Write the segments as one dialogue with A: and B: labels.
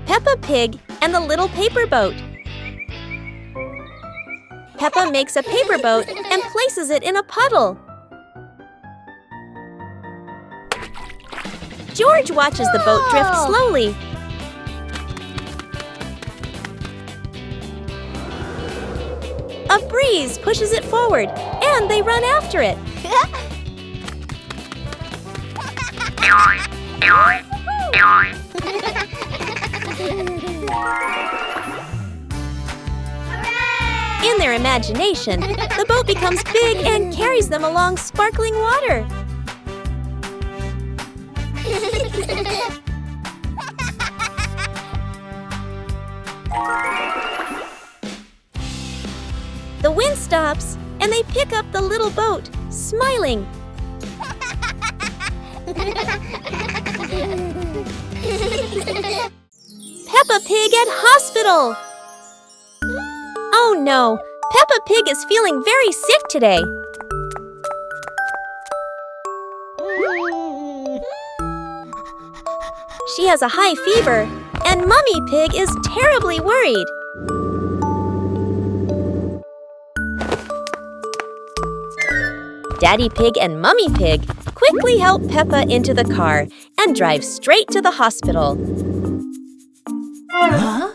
A: Peppa Pig and the Little Paper Boat. Peppa makes a paper boat and places it in a puddle. George watches the boat drift slowly. A breeze pushes it forward, and they run after it. In their imagination, the boat becomes big and carries them along sparkling water. The wind stops, and they pick up the little boat, smiling. Peppa Pig at hospital! Oh no, Peppa Pig is feeling very sick today. She has a high fever, and Mummy Pig is terribly worried. Daddy Pig and Mummy Pig quickly help Peppa into the car and drive straight to the hospital.
B: Huh?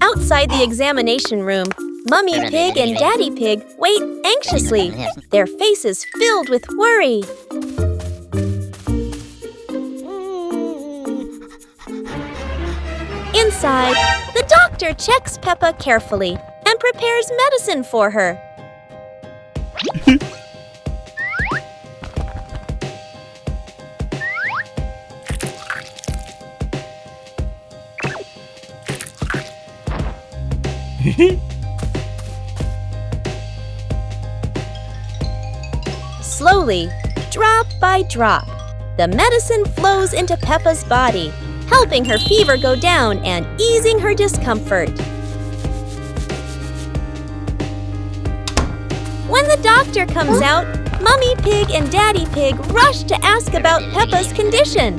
A: Outside the examination room, Mummy Pig and Daddy Pig wait anxiously, their faces filled with worry. Inside, the doctor checks Peppa carefully and prepares medicine for her. Slowly, drop by drop, the medicine flows into Peppa's body, helping her fever go down and easing her discomfort. When the doctor comes out, Mummy Pig and Daddy Pig rush to ask about Peppa's condition.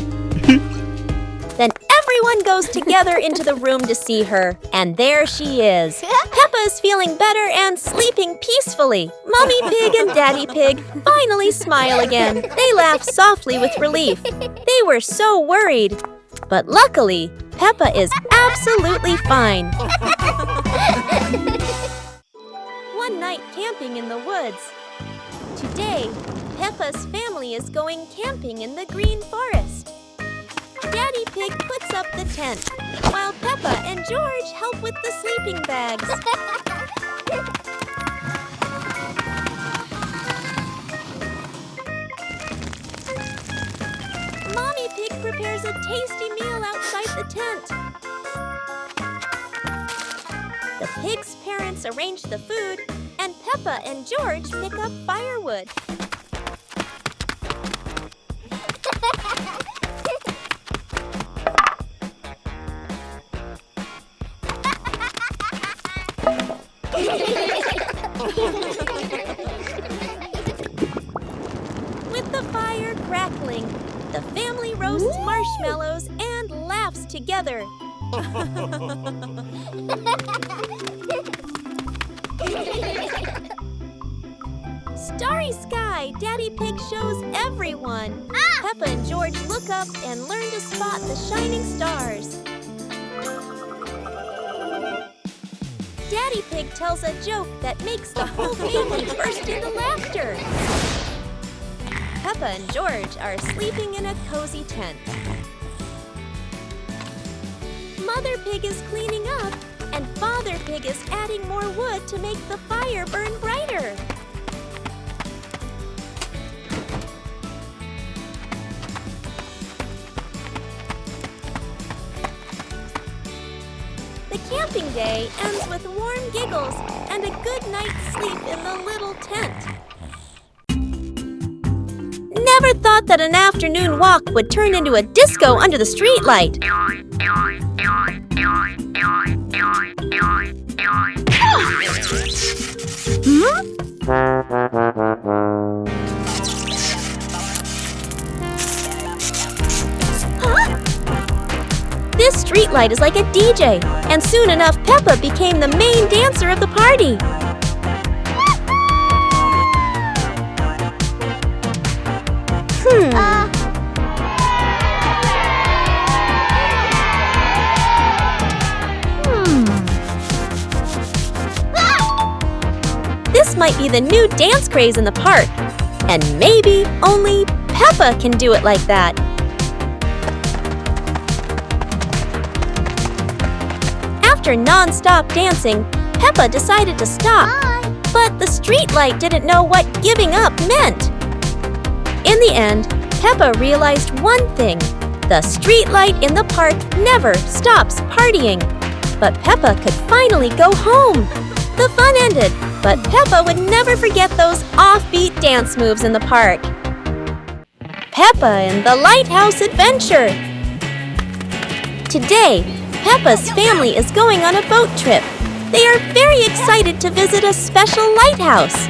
A: Then everyone goes together into the room to see her, and there she is. Peppa is feeling better and sleeping peacefully. Mummy Pig and Daddy Pig finally smile again. They laugh softly with relief. They were so worried. But luckily, Peppa is absolutely fine. One night camping in the woods. Today, Peppa's family is going camping in the green forest. Daddy Pig puts up the tent, while Peppa and George help with the sleeping bags. Mommy Pig prepares a tasty meal outside the tent. The pig's parents arrange the food, and Peppa and George pick up firewood. With the fire crackling, the family roasts marshmallows and laughs together. Starry sky, Daddy Pig shows everyone. Peppa and George look up and learn to spot the shining stars. Daddy Pig tells a joke that makes the whole family burst into laughter. Peppa and George are sleeping in a cozy tent. Mother Pig is cleaning up, and Father Pig is adding more wood to make the fire burn brighter. The camping day ends with warm giggles and a good night's sleep in the little tent. Never thought that an afternoon walk would turn into a disco under the streetlight. This streetlight is like a DJ, and soon enough Peppa became the main dancer of the party. This might be the new dance craze in the park, and maybe only Peppa can do it like that. After non-stop dancing, Peppa decided to stop. But the streetlight didn't know what giving up meant. In the end, Peppa realized one thing. The streetlight in the park never stops partying. But Peppa could finally go home. The fun ended, but Peppa would never forget those offbeat dance moves in the park. Peppa and the Lighthouse Adventure. Today, Peppa's family is going on a boat trip. They are very excited to visit a special lighthouse.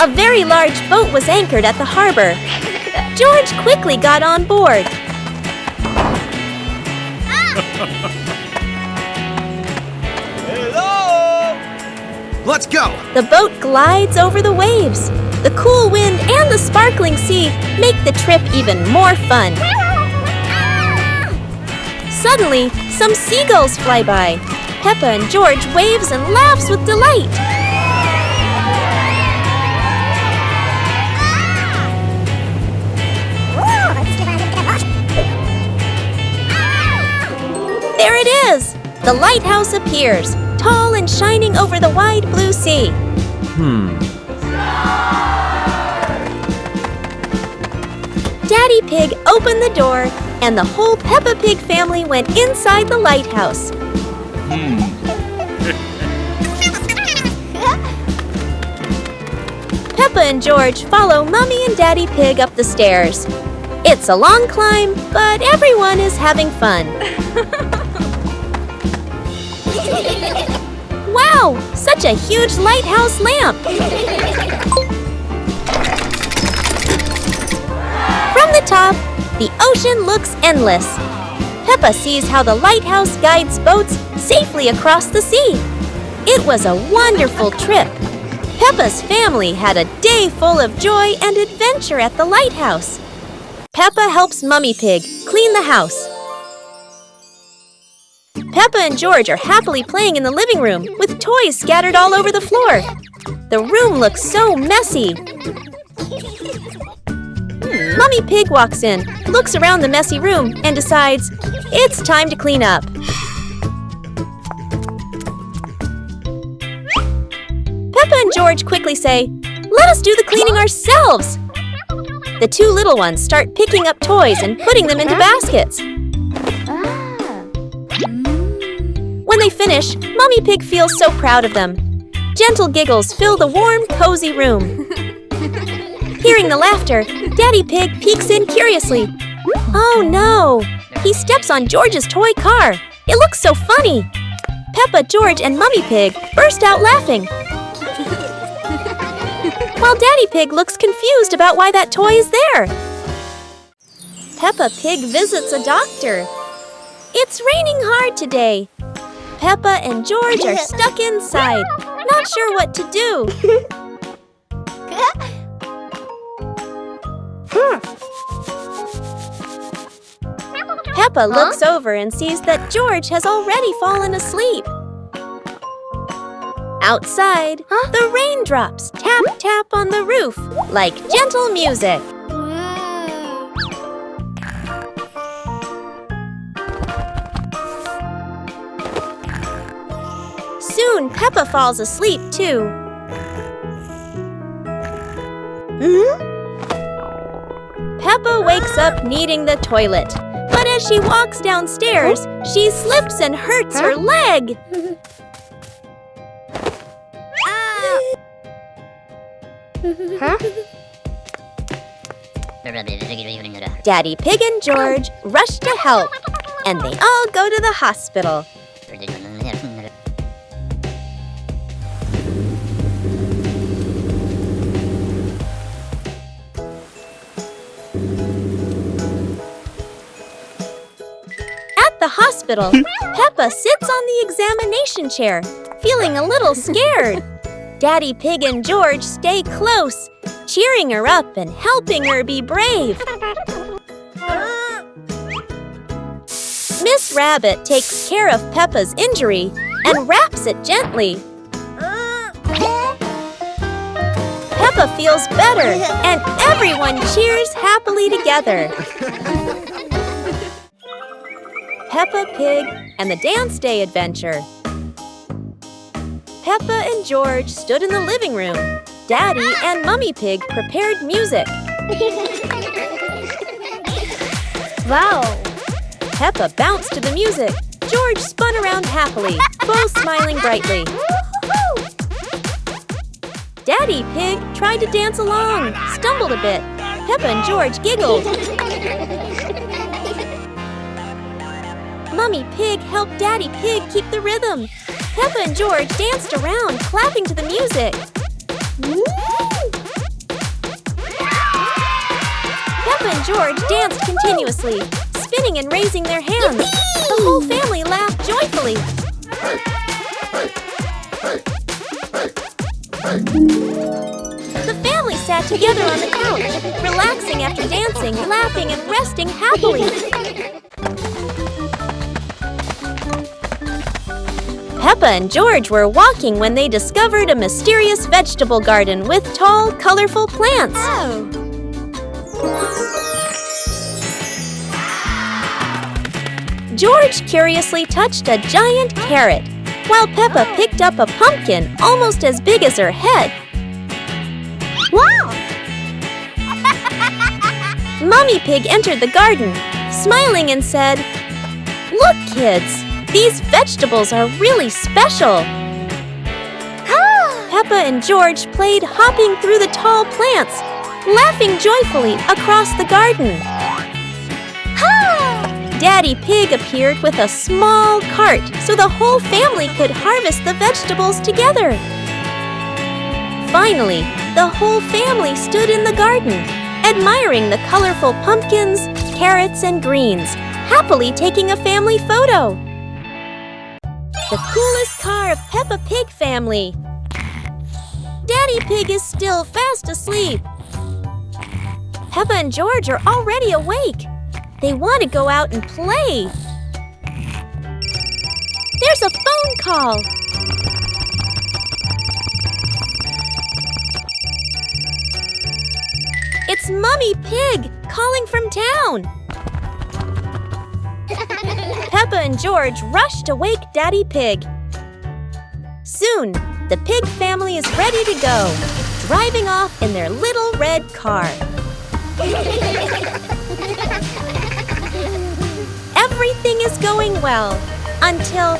A: A very large boat was anchored at the harbor. George quickly got on board.
B: Hello! Let's go!
A: The boat glides over the waves. The cool wind and the sparkling sea make the trip even more fun. Suddenly, some seagulls fly by. Peppa and George waves and laughs with delight. There it is! The lighthouse appears, tall and shining over the wide blue sea. Daddy Pig opened the door, and the whole Peppa Pig family went inside the lighthouse. Peppa and George follow Mummy and Daddy Pig up the stairs. It's a long climb, but everyone is having fun. Wow! Such a huge lighthouse lamp! From the top, the ocean looks endless. Peppa sees how the lighthouse guides boats safely across the sea. It was a wonderful trip. Peppa's family had a day full of joy and adventure at the lighthouse. Peppa helps Mummy Pig clean the house. Peppa and George are happily playing in the living room with toys scattered all over the floor. The room looks so messy. Mummy Pig walks in, looks around the messy room, and decides it's time to clean up. Peppa and George quickly say, "Let us do the cleaning ourselves." The two little ones start picking up toys and putting them into baskets. When they finish, Mummy Pig feels so proud of them. Gentle giggles fill the warm, cozy room. Hearing the laughter, Daddy Pig peeks in curiously. Oh no! He steps on George's toy car. It looks so funny. Peppa, George, and Mummy Pig burst out laughing. While Daddy Pig looks confused about why that toy is there. Peppa Pig visits a doctor. It's raining hard today. Peppa and George are stuck inside, not sure what to do. Peppa looks over and sees that George has already fallen asleep. Outside, the raindrops tap tap on the roof like gentle music. Soon, Peppa falls asleep too. Peppa wakes up needing the toilet, but as she walks downstairs, she slips and hurts her leg. Daddy Pig and George rush to help, and they all go to the hospital. the hospital, Peppa sits on the examination chair, feeling a little scared. Daddy Pig and George stay close, cheering her up and helping her be brave. Miss Rabbit takes care of Peppa's injury and wraps it gently. Peppa feels better, and everyone cheers happily together. Peppa Pig and the Dance Day Adventure. Peppa and George stood in the living room. Daddy and Mummy Pig prepared music.
C: Wow!
A: Peppa bounced to the music. George spun around happily, both smiling brightly. Daddy Pig tried to dance along, stumbled a bit. Peppa and George giggled. Mummy Pig helped Daddy Pig keep the rhythm. Peppa and George danced around, clapping to the music. Peppa and George danced continuously, spinning and raising their hands. The whole family laughed joyfully. The family sat together on the couch, relaxing after dancing, laughing and resting happily. Peppa and George were walking when they discovered a mysterious vegetable garden with tall, colorful plants. George curiously touched a giant carrot, while Peppa picked up a pumpkin almost as big as her head.
C: Wow!
A: Mummy Pig entered the garden, smiling and said, "Look, kids, these vegetables are really special." Peppa and George played hopping through the tall plants, laughing joyfully across the garden. Daddy Pig appeared with a small cart so the whole family could harvest the vegetables together. Finally, the whole family stood in the garden, admiring the colorful pumpkins, carrots, and greens, happily taking a family photo. The coolest car of Peppa Pig family. Daddy Pig is still fast asleep. Peppa and George are already awake. They want to go out and play. There's a phone call. It's Mummy Pig calling from town. Peppa and George rush to wake Daddy Pig. Soon, the pig family is ready to go, driving off in their little red car. Everything is going well until...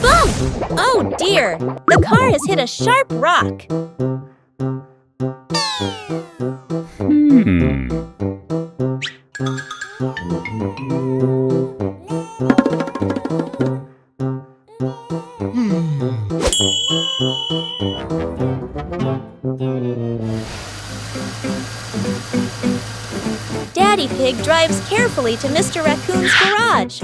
A: Boom! Oh dear! The car has hit a sharp rock. Daddy Pig drives carefully to Mr. Raccoon's garage.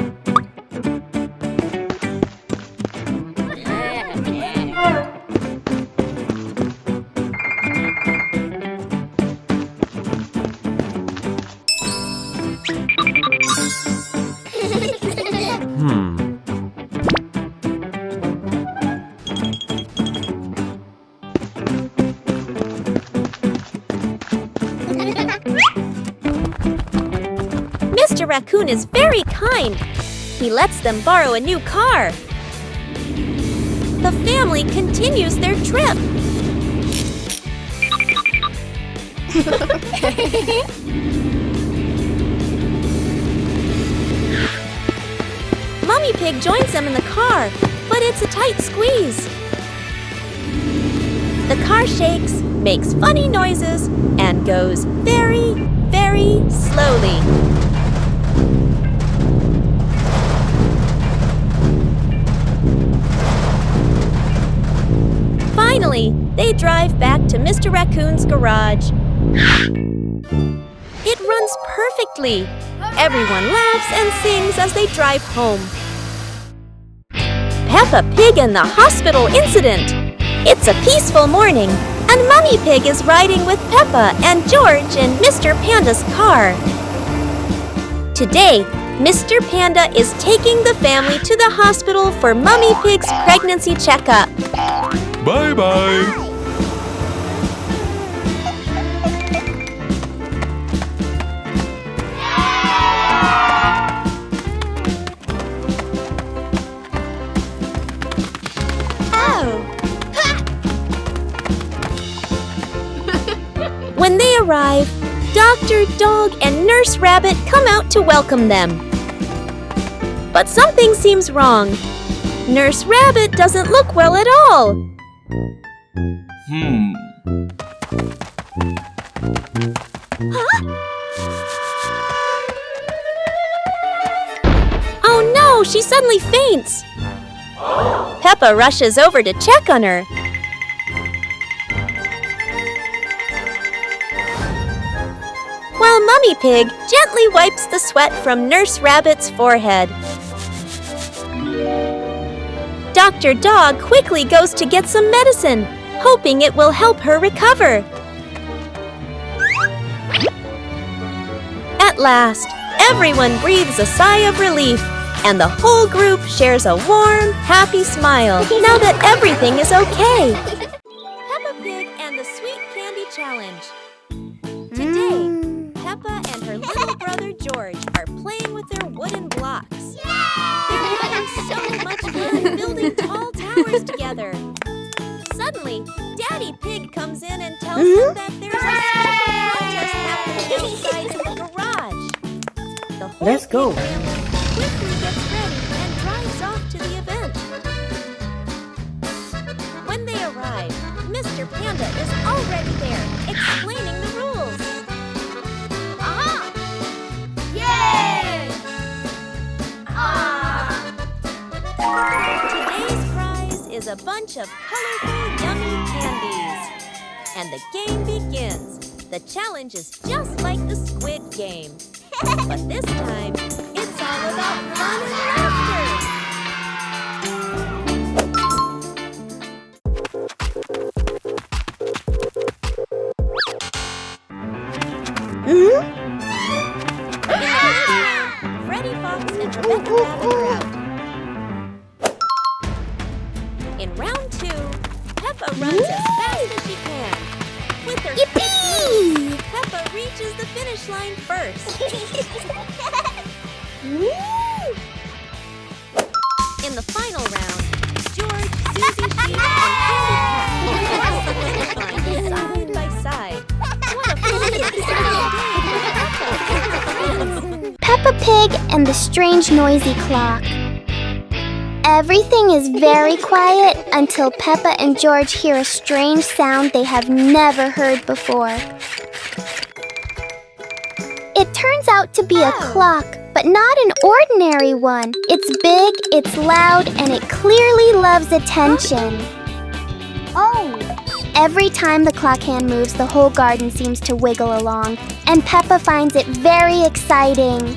A: Mr. Raccoon is very kind. He lets them borrow a new car. The family continues their trip. Mummy Pig joins them in the car, but it's a tight squeeze. The car shakes, makes funny noises, and goes very, very slowly. Finally, they drive back to Mr. Raccoon's garage. It runs perfectly. Everyone laughs and sings as they drive home. Peppa Pig and the hospital incident. It's a peaceful morning, and Mummy Pig is riding with Peppa and George in Mr. Panda's car. Today, Mr. Panda is taking the family to the hospital for Mummy Pig's pregnancy checkup.
D: Bye-bye.
A: When they arrive, Dr. Dog and Nurse Rabbit come out to welcome them. But something seems wrong. Nurse Rabbit doesn't look well at all. Oh no, she suddenly faints. Peppa rushes over to check on her. While Mummy Pig gently wipes the sweat from Nurse Rabbit's forehead. Dr. Dog quickly goes to get some medicine, hoping it will help her recover. At last, everyone breathes a sigh of relief, and the whole group shares a warm, happy smile now that everything is okay. Peppa Pig and the Sweet Candy Challenge. Today, Peppa and her little brother George are playing with their wooden blocks. They're having so much fun building tall towers together. Suddenly, Daddy Pig comes in and tells them that there's a special contest happening outside in the garage. The whole
E: Let's go.
A: family quickly gets ready and drives off to the event. When they arrive, Mr. Panda is already there, explaining the rules. Today's prize is a bunch of colorful, yummy candies. And the game begins. The challenge is just like the Squid Game. But this time, it's all about fun and laughter. Freddie Fox and Rebecca Rabbit are out. In round 2, Peppa runs as fast as she can. With her quick moves, Peppa reaches the finish line first. In the final round, George, Susie Sheep, and Candy Cat cross the finish line side by side. What a fun and exciting day for Peppa!
C: Peppa Pig and the strange noisy clock. Everything is very quiet until Peppa and George hear a strange sound they have never heard before. It turns out to be a clock, but not an ordinary one. It's big, it's loud, and it clearly loves attention. Oh! Every time the clock hand moves, the whole garden seems to wiggle along, and Peppa finds it very exciting.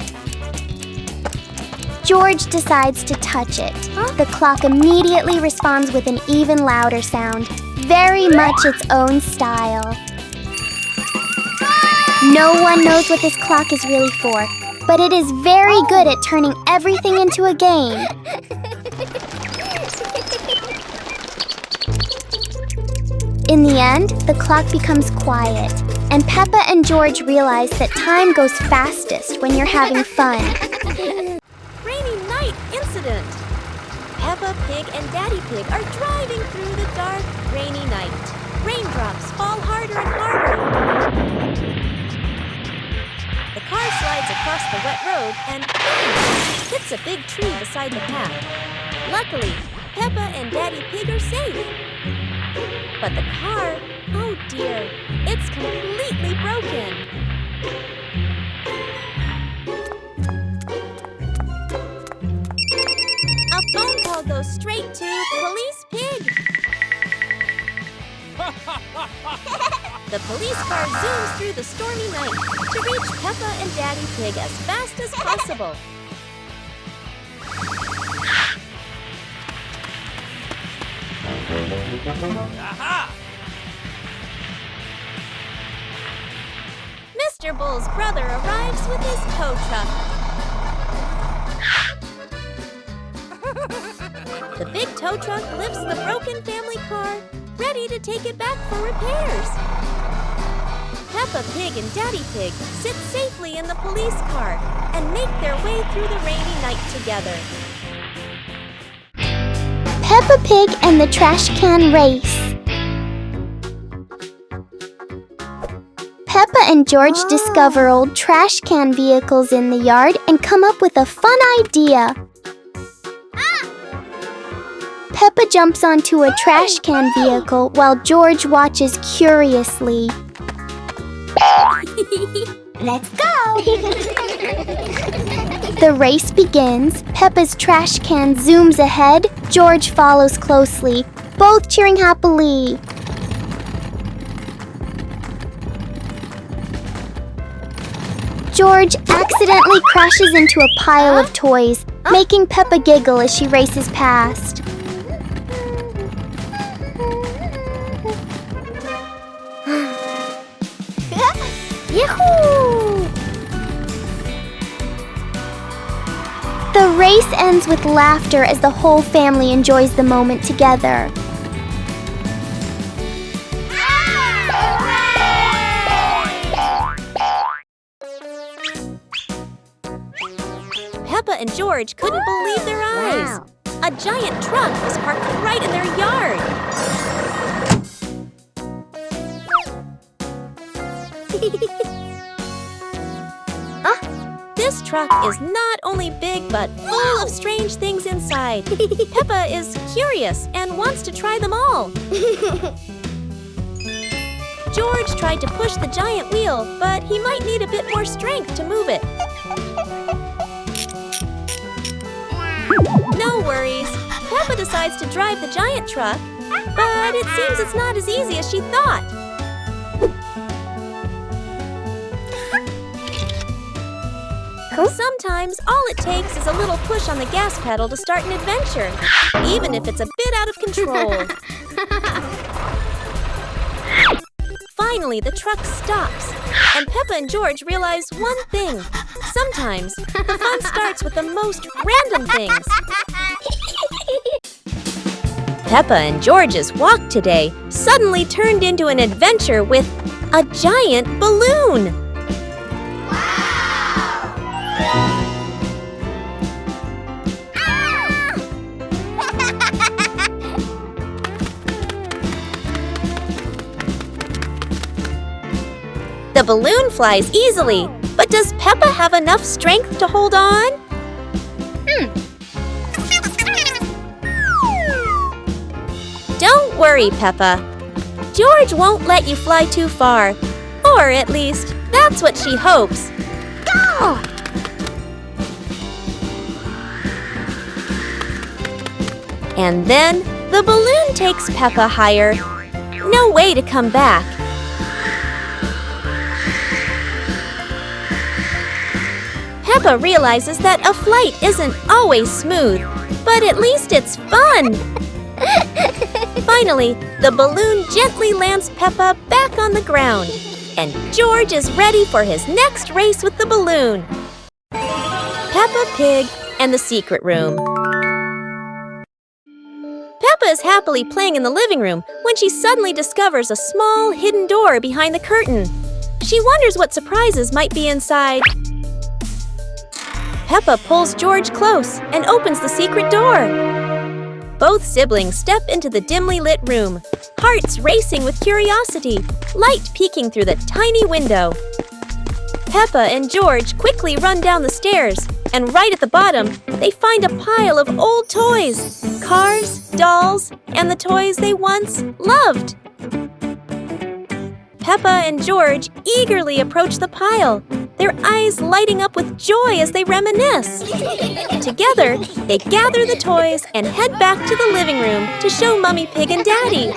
C: George decides to touch it. The clock immediately responds with an even louder sound, very much its own style. No one knows what this clock is really for, but it is very good at turning everything into a game. In the end, the clock becomes quiet, and Peppa and George realize that time goes fastest when you're having fun.
A: Rainy night incident. Peppa Pig and Daddy Pig are driving through the dark, rainy night. Raindrops fall harder and harder. The car slides across the wet road and hits a big tree beside the path. Luckily, Peppa and Daddy Pig are safe. But the car, oh dear, it's completely broken. A phone call goes straight to Police Pig. The police car zooms through the stormy night to reach Peppa and Daddy Pig as fast as possible.
B: Aha!
A: Mr. Bull's brother arrives with his tow truck. The big tow truck lifts the broken family car, ready to take it back for repairs. Peppa Pig and Daddy Pig sit safely in the police car and make their way through the rainy night together.
C: Peppa Pig and the Trash Can Race. Peppa and George discover old trash can vehicles in the yard and come up with a fun idea. Peppa jumps onto a trash can vehicle while George watches curiously.
A: Let's go!
C: The race begins. Peppa's trash can zooms ahead. George follows closely, both cheering happily. George accidentally crashes into a pile of toys, making Peppa giggle as she races past.
A: Yahoo!
C: The race ends with laughter as the whole family enjoys the moment together.
A: Peppa and George couldn't believe their eyes.
E: Wow.
A: A giant truck was parked right in their yard. This truck is not only big but full of strange things inside. Peppa is curious and wants to try them all. George tried to push the giant wheel, but he might need a bit more strength to move it. No worries. Peppa decides to drive the giant truck, but it seems it's not as easy as she thought. Sometimes all it takes is a little push on the gas pedal to start an adventure, even if it's a bit out of control. Finally, the truck stops, and Peppa and George realize one thing. Sometimes the fun starts with the most random things. Peppa and George's walk today suddenly turned into an adventure with a giant balloon. The balloon flies easily, but does Peppa have enough strength to hold on? Don't worry, Peppa. George won't let you fly too far. Or at least, that's what she hopes. Go! And then, the balloon takes Peppa higher. No way to come back. Peppa realizes that a flight isn't always smooth, but at least it's fun. Finally, the balloon gently lands Peppa back on the ground, and George is ready for his next race with the balloon. Peppa Pig and the Secret Room. Peppa is happily playing in the living room when she suddenly discovers a small hidden door behind the curtain. She wonders what surprises might be inside. Peppa pulls George close and opens the secret door. Both siblings step into the dimly lit room, hearts racing with curiosity, light peeking through the tiny window. Peppa and George quickly run down the stairs, and right at the bottom, they find a pile of old toys, cars, dolls, and the toys they once loved. Peppa and George eagerly approach the pile, their eyes lighting up with joy as they reminisce. Together, they gather the toys and head back to the living room to show Mummy Pig and Daddy.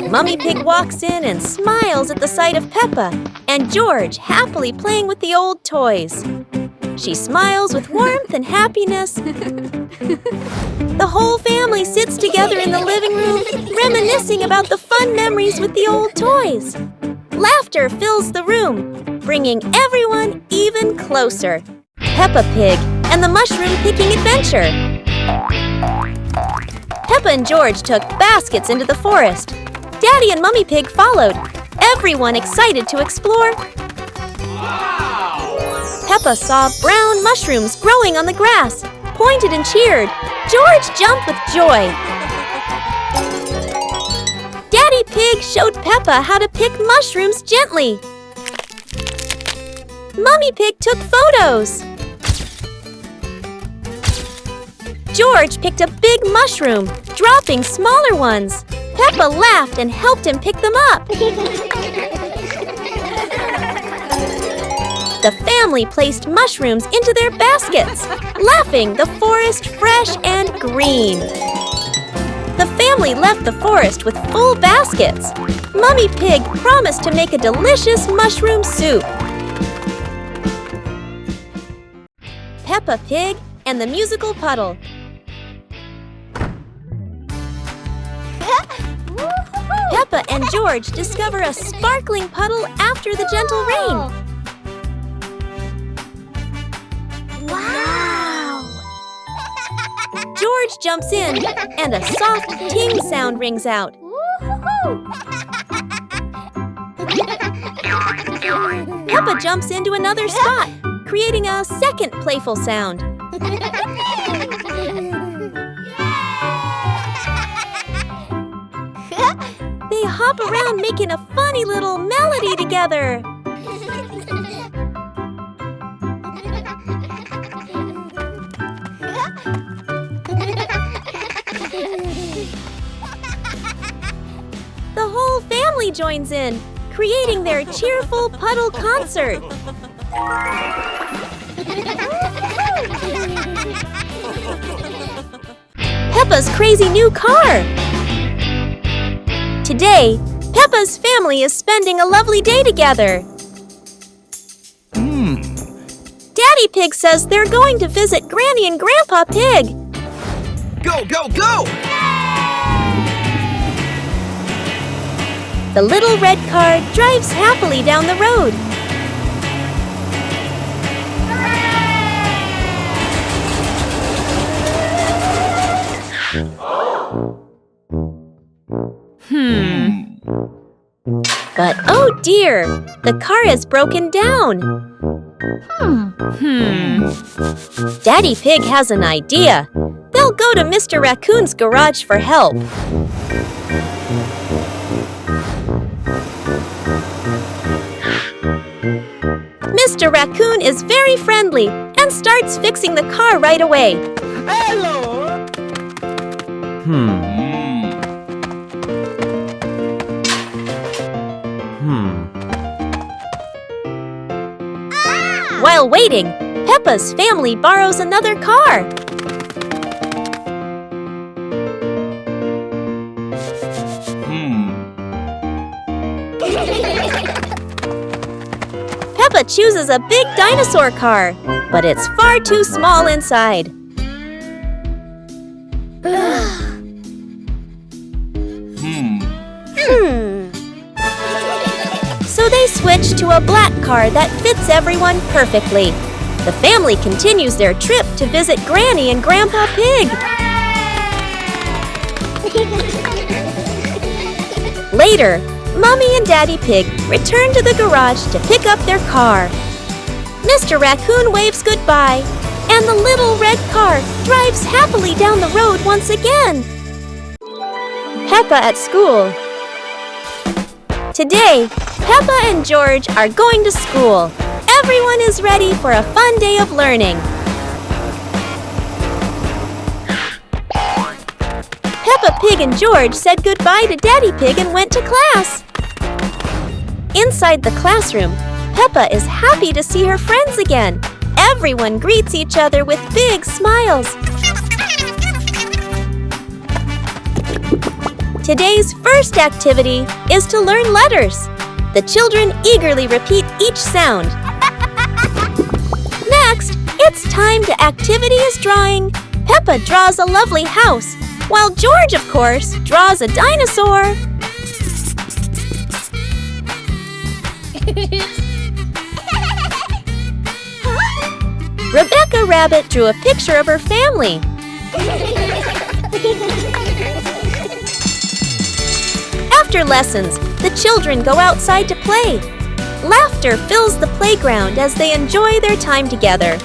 A: Mummy Pig walks in and smiles at the sight of Peppa and George happily playing with the old toys. She smiles with warmth and happiness. The whole family sits together in the living room, reminiscing about the fun memories with the old toys. Laughter fills the room, bringing everyone even closer. Peppa Pig and the mushroom picking adventure. Peppa and George took baskets into the forest. Daddy and Mummy Pig followed, everyone excited to explore. Peppa saw brown mushrooms growing on the grass, pointed and cheered. George jumped with joy. Daddy Pig showed Peppa how to pick mushrooms gently. Mummy Pig took photos. George picked a big mushroom, dropping smaller ones. Peppa laughed and helped him pick them up. The family placed mushrooms into their baskets, laughing, the forest fresh and green. The family left the forest with full baskets. Mummy Pig promised to make a delicious mushroom soup. Peppa Pig and the musical puddle. Peppa and George discover a sparkling puddle after the gentle rain.
C: Wow!
A: George jumps in, and a soft ting sound rings out. Peppa jumps into another spot, creating a second playful sound. They hop around making a funny little melody together. The whole family joins in, creating their cheerful puddle concert. Peppa's crazy new car. Today, Peppa's family is spending a lovely day together. Daddy Pig says they're going to visit Granny and Grandpa Pig.
B: Go, go, go!
A: The little red car drives happily down the road. But oh dear, the car is broken down. Daddy Pig has an idea. They'll go to Mr. Raccoon's garage for help. Mr. Raccoon is very friendly and starts fixing the car right away.
B: Hello! While waiting, Peppa's family borrows another car. Peppa chooses a big dinosaur car, but it's far too small inside. So they switch to a black car that fits everyone perfectly. The family continues their trip to visit Granny and Grandpa Pig. Later, Mummy and Daddy Pig return to the garage to pick up their car. Mr. Raccoon waves goodbye, and the little red car drives happily down the road once again. Peppa at school. Today, Peppa and George are going to school. Everyone is ready for a fun day of learning. Peppa Pig and George said goodbye to Daddy Pig and went to class. Inside the classroom, Peppa is happy to see her friends again. Everyone greets each other with big smiles. Today's first activity is to learn letters. The children eagerly repeat each sound. Next, it's time to activities drawing. Peppa draws a lovely house, while George, of course, draws a dinosaur. Rebecca Rabbit drew a picture of her family. After lessons, the children go outside to play. Laughter fills the playground as they enjoy their time together.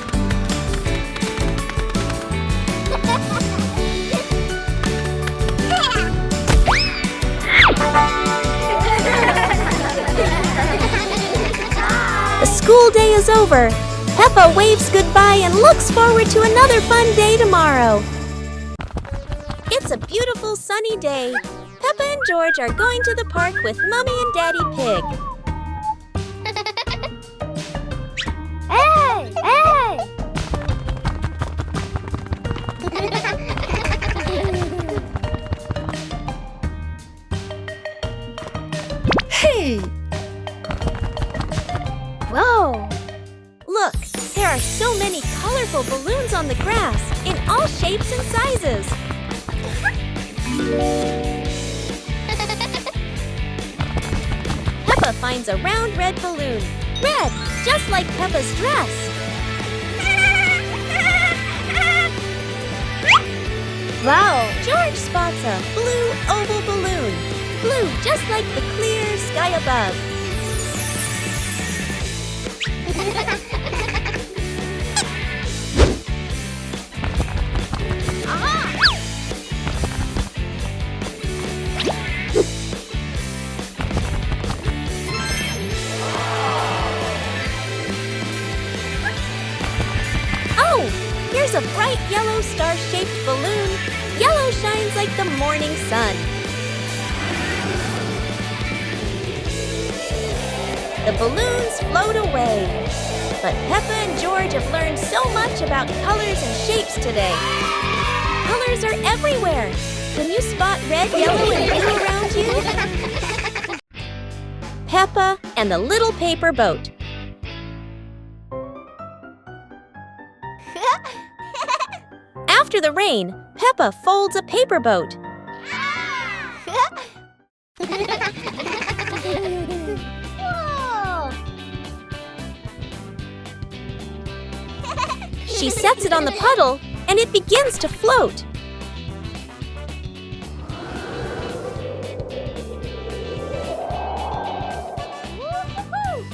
B: The school day is over. Peppa waves goodbye and looks forward to another fun day tomorrow. It's a beautiful sunny day. Peppa and George are going to the park with Mummy and Daddy Pig.
C: Hey! Hey!
A: Hey!
C: Whoa!
B: Look, there are so many colorful balloons on the grass in all shapes and sizes. Peppa finds a round red balloon. Red, just like Peppa's dress.
C: Wow!
B: George spots a blue oval balloon. Blue, just like the clear sky above. Oh, here's a bright yellow star-shaped balloon. Yellow shines like the morning sun. The balloons float away. But Peppa and George have learned so much about colors and shapes today. Colors are everywhere. Can you spot red, yellow, and blue around you? Peppa and the Little Paper Boat. After the rain, Peppa folds a paper boat.
C: Whoa!
B: She sets it on the puddle, and it begins to float.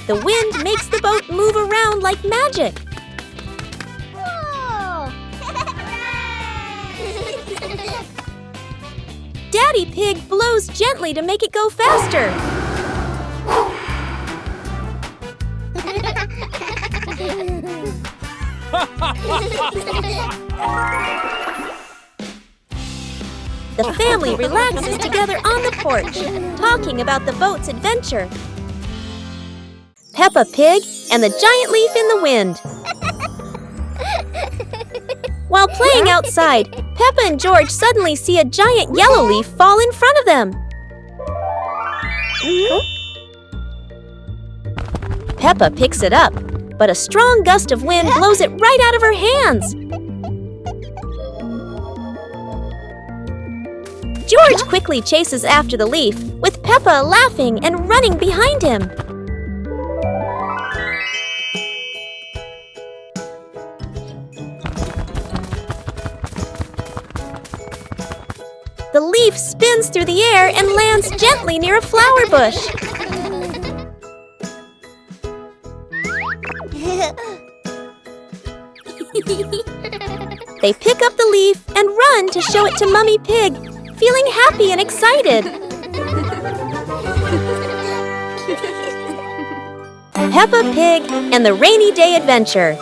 B: The wind makes the boat move around like magic.
C: Whoa!
B: Daddy Pig blows gently to make it go faster. The family relaxes together on the porch, talking about the boat's adventure. Peppa Pig and the giant leaf in the wind. While playing outside, Peppa and George suddenly see a giant yellow leaf fall in front of them. Peppa picks it up, but a strong gust of wind blows it right out of her hands. George quickly chases after the leaf, with Peppa laughing and running behind him. The leaf spins through the air and lands gently near a flower bush. They pick up the leaf and run to show it to Mummy Pig, feeling happy and excited. Peppa Pig and the Rainy Day Adventure.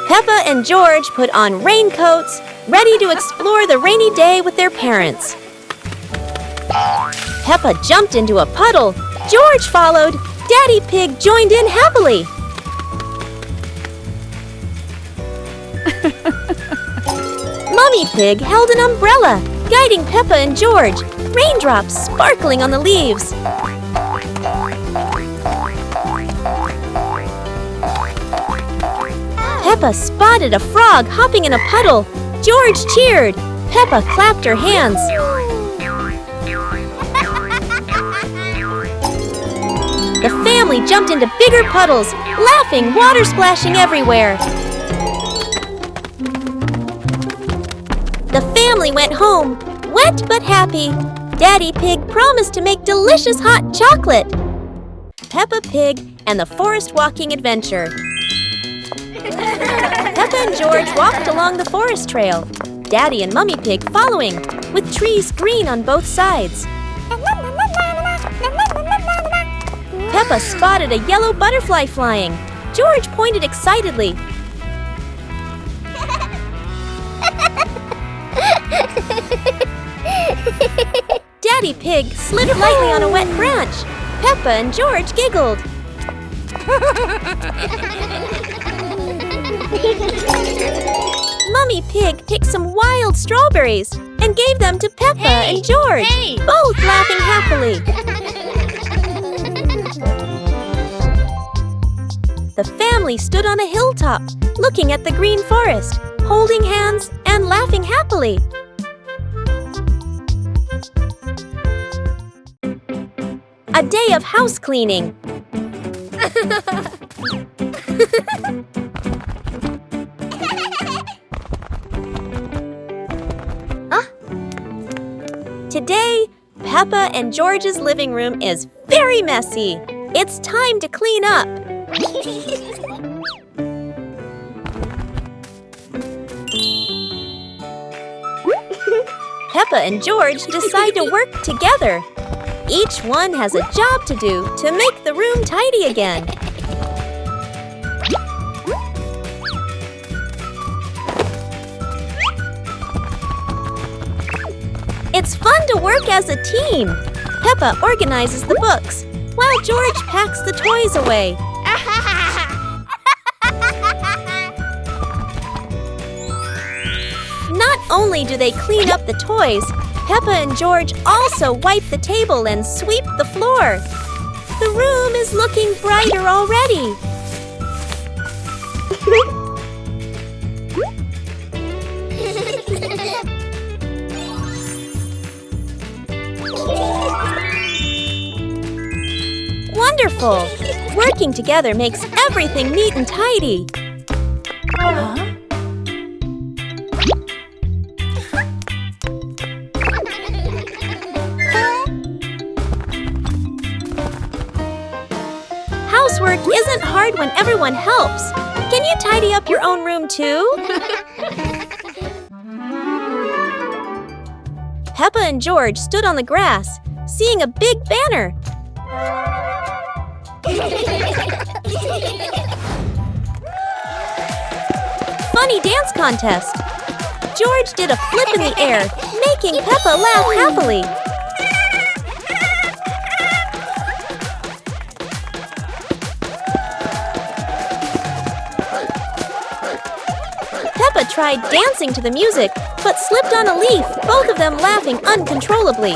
B: Peppa and George put on raincoats, ready to explore the rainy day with their parents.
A: Peppa jumped into a puddle. George followed. Daddy Pig joined in happily. Mummy Pig held an umbrella, guiding Peppa and George, raindrops sparkling on the leaves. Peppa spotted a frog hopping in a puddle. George cheered. Peppa clapped her hands. The family jumped into bigger puddles, laughing, water splashing everywhere. The family went home, wet but happy. Daddy Pig promised to make delicious hot chocolate. Peppa Pig and the Forest Walking Adventure. Peppa and George walked along the forest trail, Daddy and Mummy Pig following, with trees green on both sides. Peppa spotted a yellow butterfly flying. George pointed excitedly. Daddy Pig slid lightly on a wet branch. Peppa and George giggled. Mummy Pig picked some wild strawberries and gave them to Peppa and George, both laughing happily. The family stood on a hilltop, looking at the green forest, holding hands and laughing happily. A day of house cleaning. Today, Peppa and George's living room is very messy. It's time to clean up. Peppa and George decide to work together. Each one has a job to do to make the room tidy again. It's fun to work as a team. Peppa organizes the books, while George packs the toys away. Not only do they clean up the toys, Peppa and George also wipe the table and sweep the floor. The room is looking brighter already. Wonderful! Working together makes everything neat and tidy. Housework isn't hard when everyone helps. Can you tidy up your own room too? Peppa and George stood on the grass, seeing a big banner. Funny dance contest. George did a flip in the air, making Peppa laugh happily. Peppa tried dancing to the music, but slipped on a leaf, both of them laughing uncontrollably.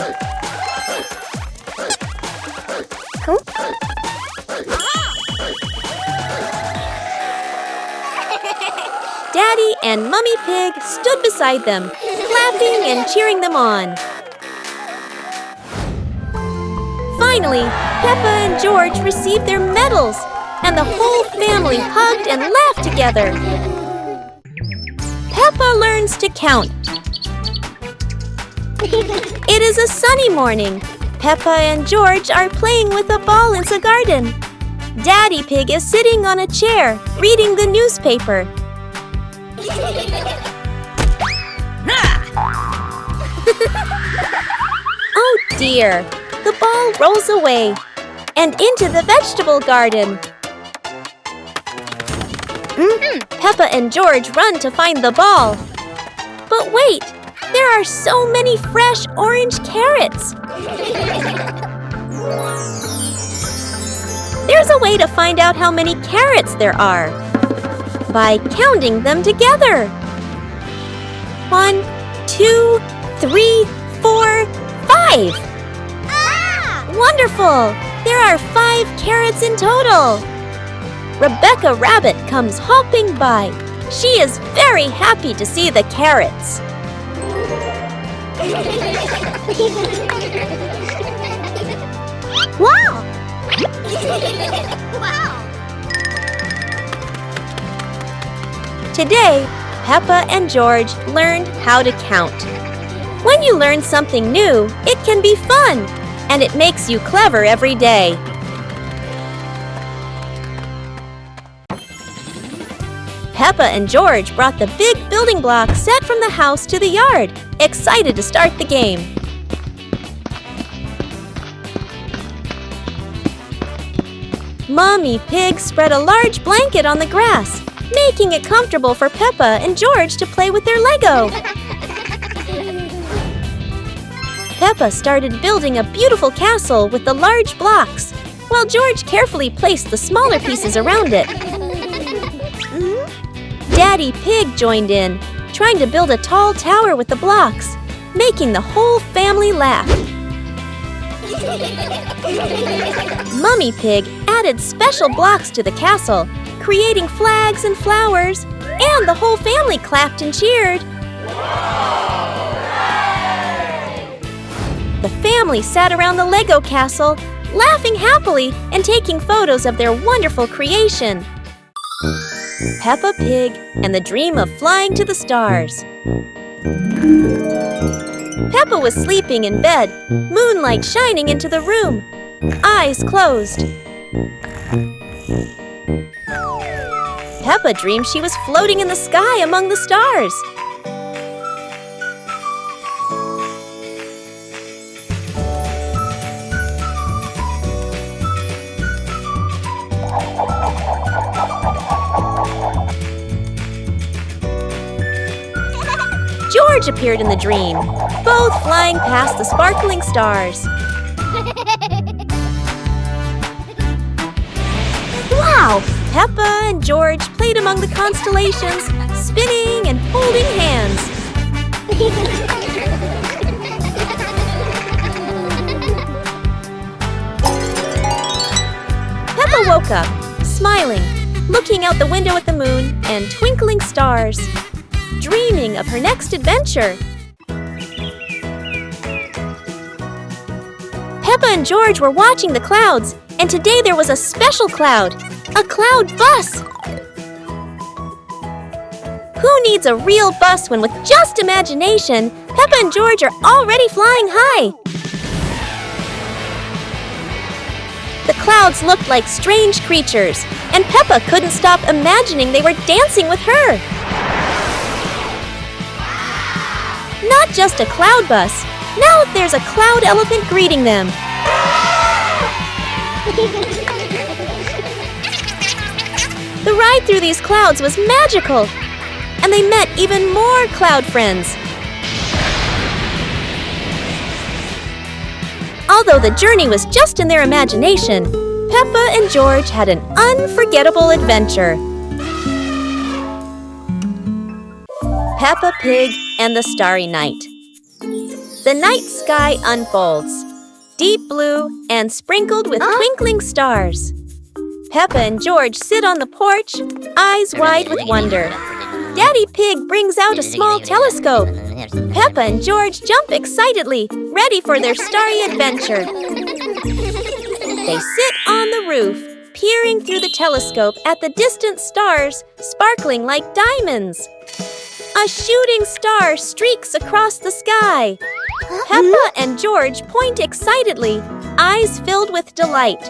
A: Daddy and Mummy Pig stood beside them, clapping and cheering them on. Finally, Peppa and George received their medals, and the whole family hugged and laughed together. Peppa learns to count. It is a sunny morning. Peppa and George are playing with a ball in the garden. Daddy Pig is sitting on a chair, reading the newspaper. Oh dear! The ball rolls away and into the vegetable garden. Peppa and George run to find the ball. But wait! There are so many fresh orange carrots! There's a way to find out how many carrots there are by counting them together. 1, 2, 3, 4, 5! Wonderful! There are 5 carrots in total. Rebecca Rabbit comes hopping by. She is very happy to see the carrots.
C: Wow! Wow!
A: Today, Peppa and George learned how to count. When you learn something new, it can be fun, and it makes you clever every day. Peppa and George brought the big building block set from the house to the yard, excited to start the game. Mommy Pig spread a large blanket on the grass, making it comfortable for Peppa and George to play with their Lego. Peppa started building a beautiful castle with the large blocks, while George carefully placed the smaller pieces around it. Daddy Pig joined in, trying to build a tall tower with the blocks, making the whole family laugh. Mummy Pig added special blocks to the castle, creating flags and flowers, and the whole family clapped and cheered. The family sat around the Lego castle, laughing happily and taking photos of their wonderful creation. Peppa Pig and the Dream of Flying to the Stars. Peppa was sleeping in bed, moonlight shining into the room, eyes closed. Peppa dreamed she was floating in the sky among the stars. George appeared in the dream, both flying past the sparkling stars. Wow! Peppa and George played among the constellations, spinning and holding hands. Peppa woke up, smiling, looking out the window at the moon and twinkling stars, dreaming of her next adventure. Peppa and George were watching the clouds, and today there was a special cloud, a cloud bus. Who needs a real bus when with just imagination, Peppa and George are already flying high? The clouds looked like strange creatures, and Peppa couldn't stop imagining they were dancing with her. Not just a cloud bus, now there's a cloud elephant greeting them. The ride through these clouds was magical, and they met even more cloud friends. Although the journey was just in their imagination, Peppa and George had an unforgettable adventure. Peppa Pig and the Starry Night. The night sky unfolds, deep blue and sprinkled with twinkling stars. Peppa and George sit on the porch, eyes wide with wonder. Daddy Pig brings out a small telescope. Peppa and George jump excitedly, ready for their starry adventure. They sit on the roof, peering through the telescope at the distant stars, sparkling like diamonds. A shooting star streaks across the sky. Peppa and George point excitedly, eyes filled with delight.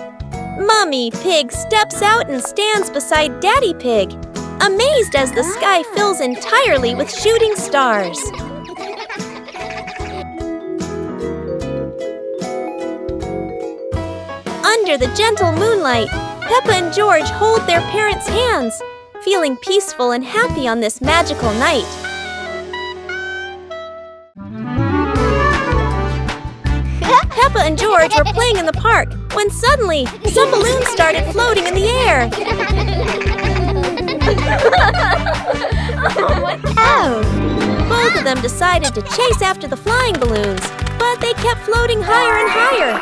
A: Mummy Pig steps out and stands beside Daddy Pig, amazed as the sky fills entirely with shooting stars. Under the gentle moonlight, Peppa and George hold their parents' hands, feeling peaceful and happy on this magical night. Peppa and George were playing in the park when suddenly some balloons started floating in the air. Both of them decided to chase after the flying balloons, but they kept floating higher and higher.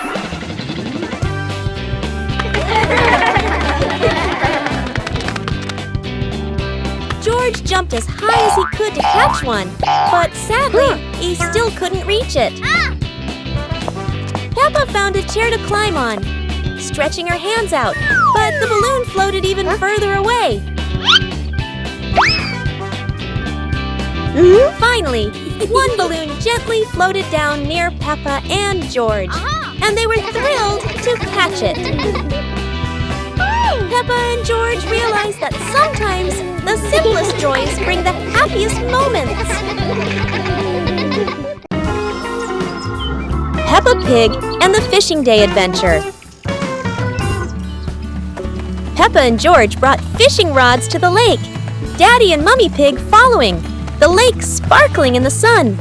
A: George jumped as high as he could to catch one, but sadly, he still couldn't reach it. Peppa found a chair to climb on, stretching her hands out, but the balloon floated even further away. Finally, one balloon gently floated down near Peppa and George, and they were thrilled to catch it. Peppa and George realized that sometimes the simplest joys bring the happiest moments. Peppa Pig and the Fishing Day Adventure. Peppa and George brought fishing rods to the lake, Daddy and Mummy Pig following, the lake sparkling in the sun.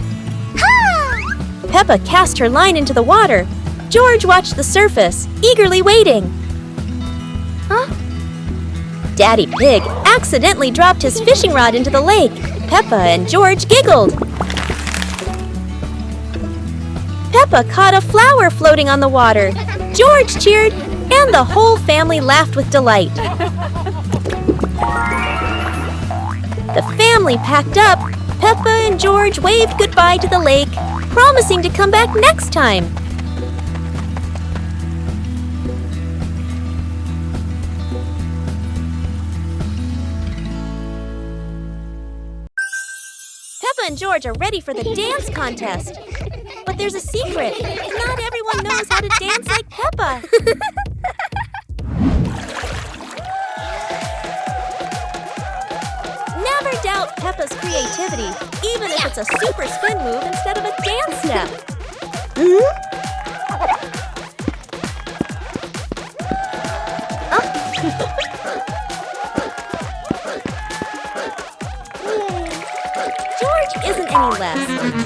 A: Peppa cast her line into the water. George watched the surface, eagerly waiting. Daddy Pig accidentally dropped his fishing rod into the lake. Peppa and George giggled. Peppa caught a flower floating on the water. George cheered, and the whole family laughed with delight. The family packed up. Peppa and George waved goodbye to the lake, promising to come back next time. Peppa and George are ready for the dance contest. But there's a secret. Not everyone knows how to dance like Peppa. Never doubt Peppa's creativity, even if it's a super spin move instead of a dance step. George isn't any less.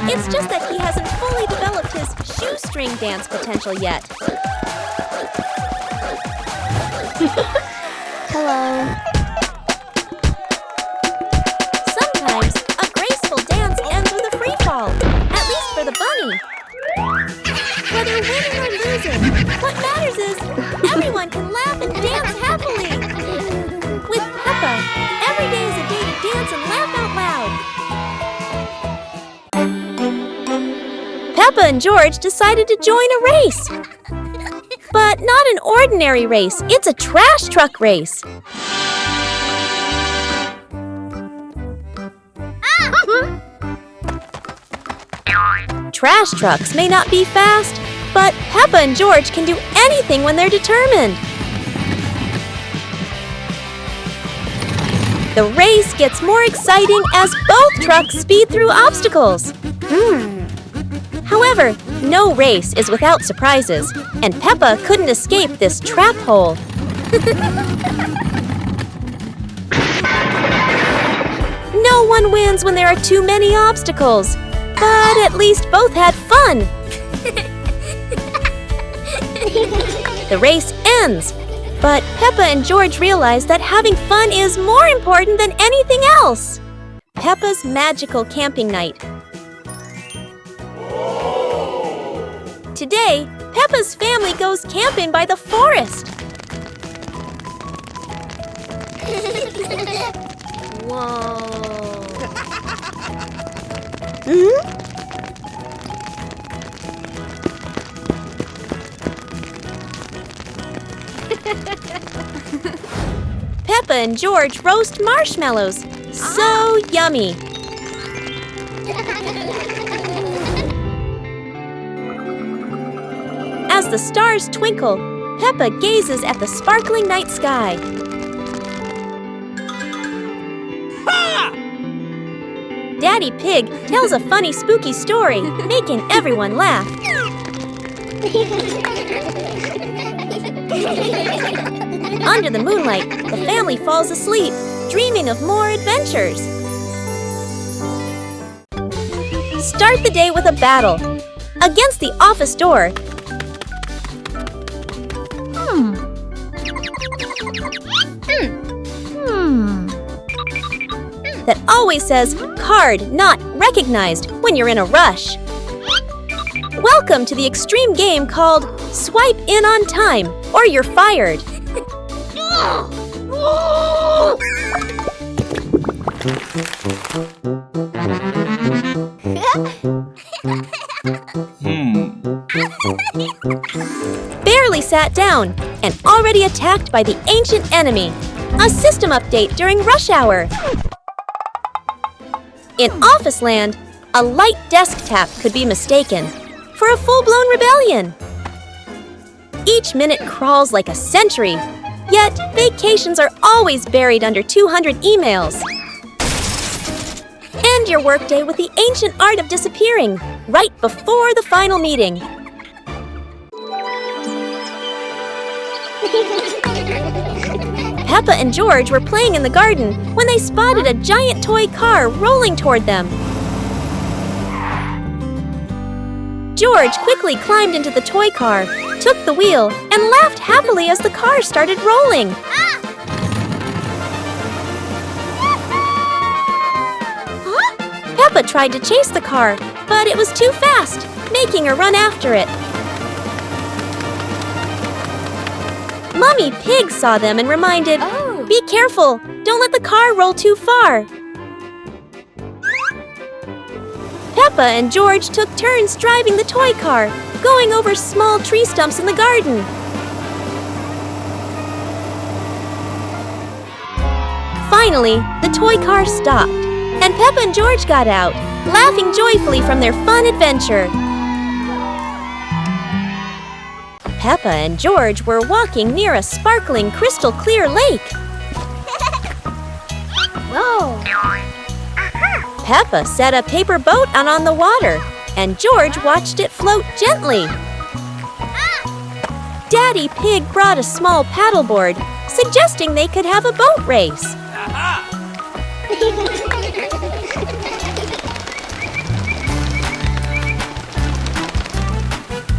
A: It's just that he hasn't fully developed his shoestring dance potential yet.
C: Hello.
A: Sometimes a graceful dance ends with a free fall, at least for the bunny. Whether winning or losing, what matters is everyone can laugh and dance happily. With Peppa, every day is a day to dance and laugh out loud. Peppa and George decided to join a race. But not an ordinary race, it's a trash truck race. Trash trucks may not be fast, but Peppa and George can do anything when they're determined. The race gets more exciting as both trucks speed through obstacles. However, no race is without surprises, and Peppa couldn't escape this trap hole. No one wins when there are too many obstacles, but at least both had fun. The race ends, but Peppa and George realize that having fun is more important than anything else. Peppa's magical camping night. Today, Peppa's family goes camping by the forest.
C: Whoa.
A: Peppa and George roast marshmallows. So yummy. As the stars twinkle, Peppa gazes at the sparkling night sky. Daddy Pig tells a funny, spooky story, making everyone laugh. Under the moonlight, the family falls asleep, dreaming of more adventures. Start the day with a battle. Against the office door, that always says "card not recognized" when you're in a rush. Welcome to the extreme game called Swipe In on Time or you're fired. Barely sat down and already attacked by the ancient enemy. A system update during rush hour. In Office Land, a light desk tap could be mistaken for a full-blown rebellion. Each minute crawls like a century, yet vacations are always buried under 200 emails. End your workday with the ancient art of disappearing right before the final meeting. Peppa and George were playing in the garden when they spotted a giant toy car rolling toward them. George quickly climbed into the toy car, took the wheel, and laughed happily as the car started rolling. Peppa tried to chase the car, but it was too fast, making her run after it. Mummy Pig saw them and reminded, "Be careful, don't let the car roll too far." Peppa and George took turns driving the toy car, going over small tree stumps in the garden. Finally, the toy car stopped, and Peppa and George got out, laughing joyfully from their fun adventure. Peppa and George were walking near a sparkling crystal-clear lake.
C: Whoa!
A: Peppa set a paper boat out on the water, and George watched it float gently. Daddy Pig brought a small paddleboard, suggesting they could have a boat race.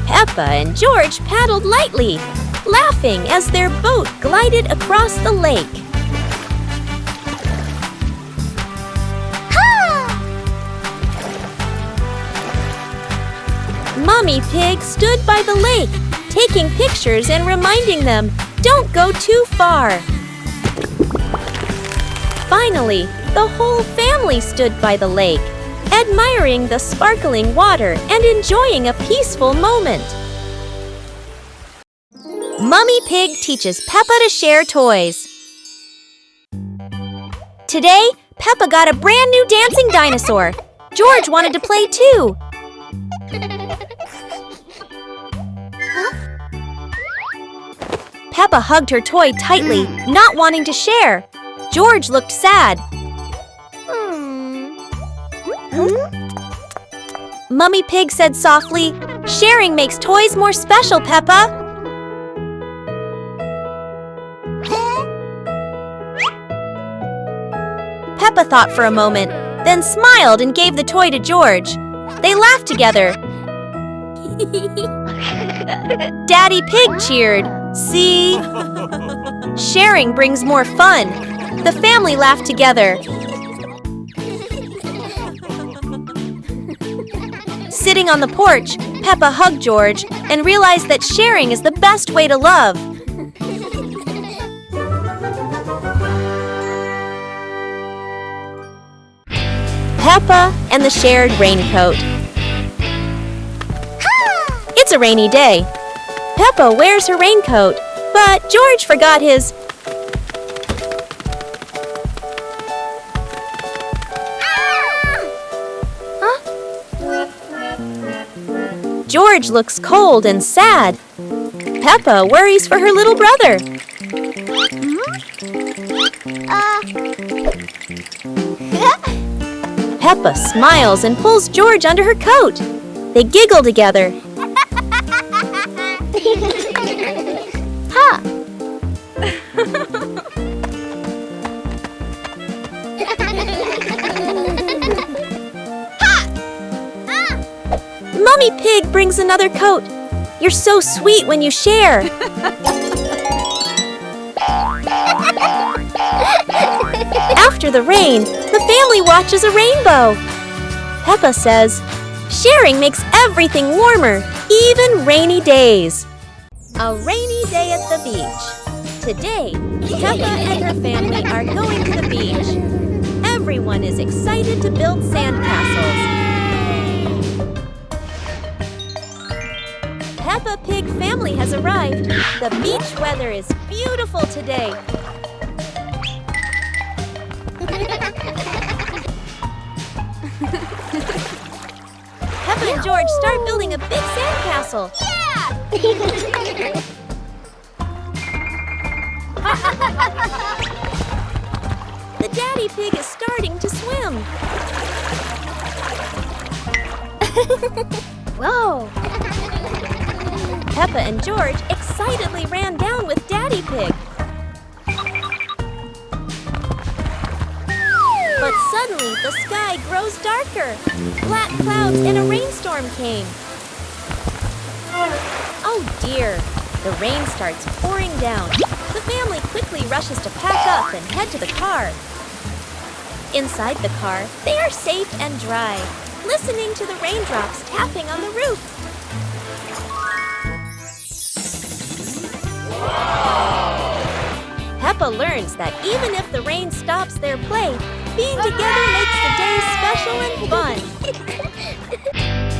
A: Peppa and George paddled lightly, laughing as their boat glided across the lake. Mummy Pig stood by the lake, taking pictures and reminding them, "Don't go too far." Finally, the whole family stood by the lake, admiring the sparkling water and enjoying a peaceful moment. Mummy Pig teaches Peppa to share toys. Today, Peppa got a brand new dancing dinosaur. George wanted to play too. Peppa hugged her toy tightly, not wanting to share. George looked sad. Mummy Pig said softly, "Sharing makes toys more special, Peppa." Peppa thought for a moment, then smiled and gave the toy to George. They laughed together. Daddy Pig cheered. "See? Sharing brings more fun." The family laughed together. Sitting on the porch, Peppa hugged George and realized that sharing is the best way to love. Peppa and the shared raincoat. It's a rainy day. Peppa wears her raincoat, but George forgot his. George looks cold and sad. Peppa worries for her little brother. Peppa smiles and pulls George under her coat. They giggle together. Mummy Pig brings another coat. You're so sweet when you share.
B: After the rain, the family watches a rainbow. Peppa says, "Sharing makes everything warmer, even rainy days." A rainy day at the beach. Today, Peppa and her family are going to the beach. Everyone is excited to build sandcastles. Peppa Pig family has arrived. The beach weather is beautiful today. Peppa and George start building a big sandcastle. The daddy pig is starting to swim.
C: Whoa!
B: Peppa and George excitedly ran down with Daddy Pig. But suddenly, the sky grows darker. Black clouds and a rainstorm came. Oh dear, the rain starts pouring down. The family quickly rushes to pack up and head to the car. Inside the car, they are safe and dry, listening to the raindrops tapping on the roof. Peppa learns that even if the rain stops their play, being together makes the day special and fun.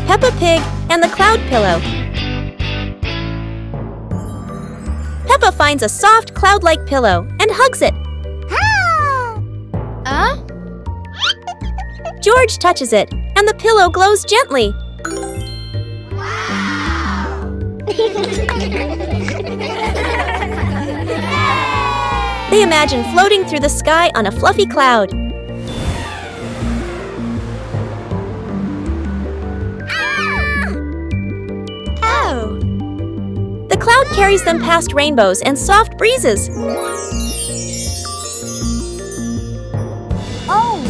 B: Peppa Pig and the Cloud Pillow. Peppa finds a soft cloud-like pillow and hugs it. George touches it, and the pillow glows gently. They imagine floating through the sky on a fluffy cloud. Oh! The cloud carries them past rainbows and soft breezes.
C: Oh!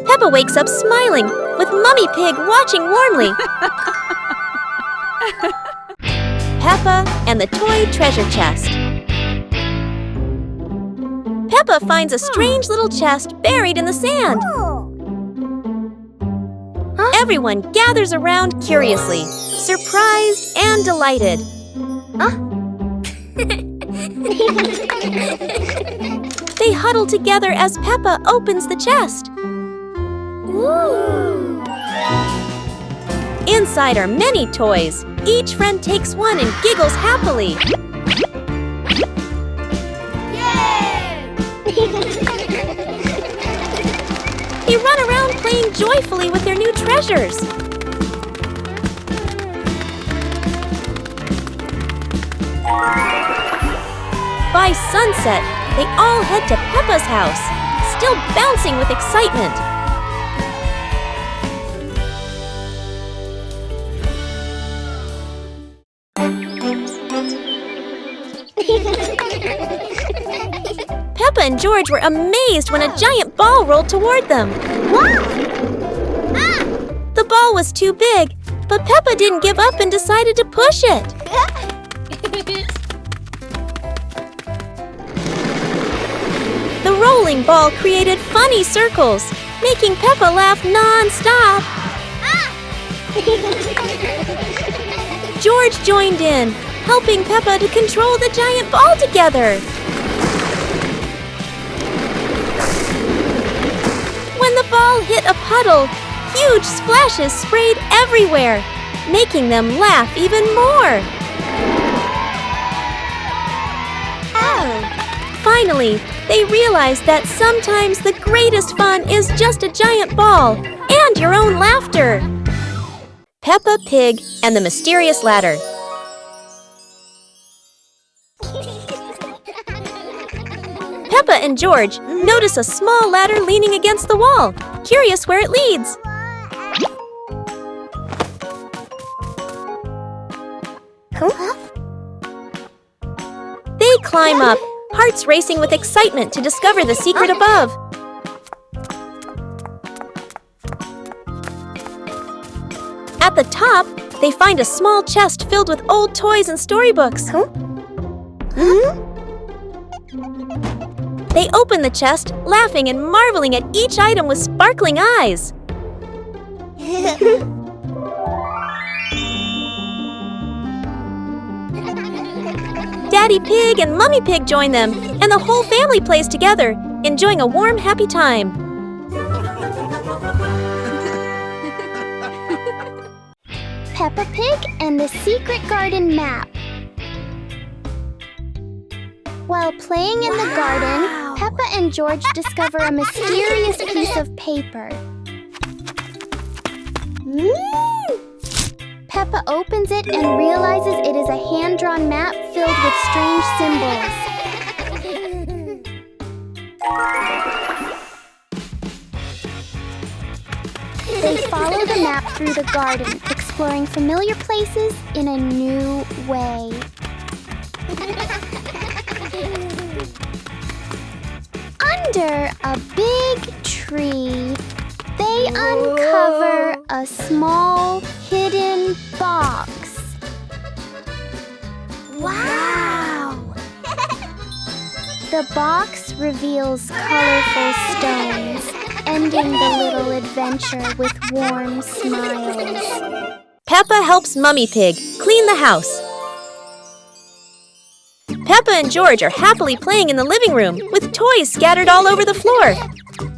B: Peppa wakes up smiling, with Mummy Pig watching warmly. Peppa and the toy treasure chest. Peppa finds a strange little chest buried in the sand. Everyone gathers around curiously, surprised and delighted. They huddle together as Peppa opens the chest.
C: Ooh.
B: Inside are many toys. Each friend takes one and giggles happily.
C: Yay!
B: They run around playing joyfully with their new treasures. By sunset, they all head to Peppa's house, still bouncing with excitement. Peppa and George were amazed when a giant ball rolled toward them. The ball was too big, but Peppa didn't give up and decided to push it. The rolling ball created funny circles, making Peppa laugh non-stop. George joined in, helping Peppa to control the giant ball together. When the ball hit a puddle, huge splashes sprayed everywhere, making them laugh even more. Finally, they realized that sometimes the greatest fun is just a giant ball and your own laughter. Peppa Pig and the Mysterious Ladder. Peppa and George notice a small ladder leaning against the wall, curious where it leads. They climb up, hearts racing with excitement to discover the secret above.
A: At the top, they find a small chest filled with old toys and storybooks. They open the chest, laughing and marveling at each item with sparkling eyes. Daddy Pig and Mummy Pig join them, and the whole family plays together, enjoying a warm, happy time.
C: Peppa Pig and the Secret Garden Map. While playing in the garden, Peppa and George discover a mysterious piece of paper. Peppa opens it and realizes it is a hand-drawn map filled with strange symbols. They follow the map through the garden, exploring familiar places in a new way. Under a big tree, they uncover a small hidden box. Wow! The box reveals colorful stones, ending the little adventure with warm smiles.
A: Peppa helps Mummy Pig clean the house. Peppa and George are happily playing in the living room with toys scattered all over the floor.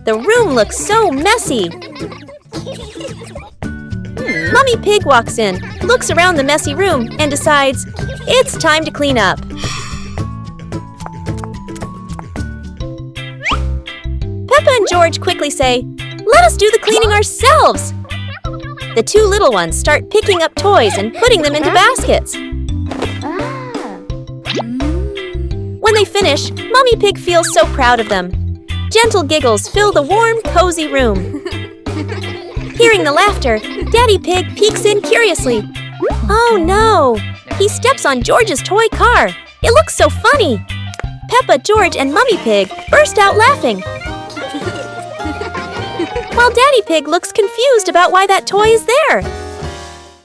A: The room looks so messy. Mummy Pig walks in, looks around the messy room, and decides it's time to clean up. Peppa and George quickly say, "Let us do the cleaning ourselves!" The two little ones start picking up toys and putting them into baskets. When they finish, Mummy Pig feels so proud of them. Gentle giggles fill the warm, cozy room. Hearing the laughter, Daddy Pig peeks in curiously. Oh no! He steps on George's toy car. It looks so funny. Peppa, George, and Mummy Pig burst out laughing. While Daddy Pig looks confused about why that toy is there.